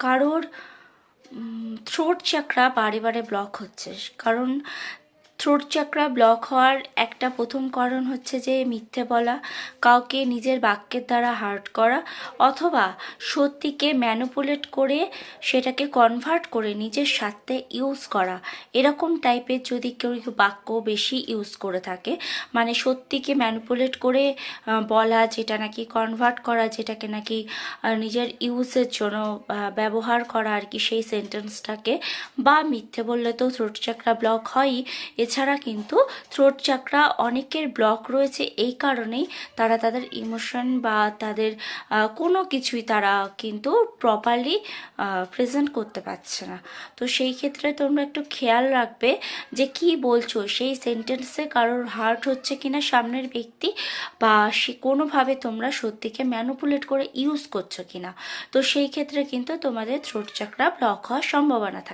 কারোর থ্রোট চাকরা বারে বারে ব্লক হচ্ছে। কারণ থ্রোট চাকরা ব্লক হওয়ার একটা প্রথম কারণ হচ্ছে যে মিথ্যে বলা, কাউকে নিজের বাক্যের দ্বারা হার্ট করা, অথবা সত্যিকে ম্যানিপুলেট করে সেটাকে কনভার্ট করে নিজের স্বার্থে ইউজ করা। এরকম টাইপের যদি কেউ বাক্য বেশি ইউজ করে থাকে, মানে সত্যিকে ম্যানিপুলেট করে বলা, যেটা নাকি কনভার্ট করা, যেটাকে নাকি নিজের ইউজের জন্য ব্যবহার করা আর কি, সেই সেন্টেন্সটাকে। বা মিথ্যে বললে তো থ্রোট চাকরা ব্লক হয়ই। এছাড়া কিন্তু থ্রোট চাকরা অনেকের ব্লক রয়েছে এই কারণেই তারা তাদের ইমোশন বা তাদের কোনো কিছুই তারা কিন্তু প্রপারলি প্রেজেন্ট করতে পারছে না। তো সেই ক্ষেত্রে তোমরা একটু খেয়াল রাখবে যে কি বলছো, সেই সেন্টেন্সে কারোর হার্ট হচ্ছে কিনা সামনের ব্যক্তি, বা সে কোনোভাবে তোমরা সত্যিকে ম্যানিপুলেট করে ইউজ করছো কিনা। তো সেই ক্ষেত্রে কিন্তু তোমাদের থ্রোট চাকরা ব্লক হওয়ার সম্ভাবনা থাকে।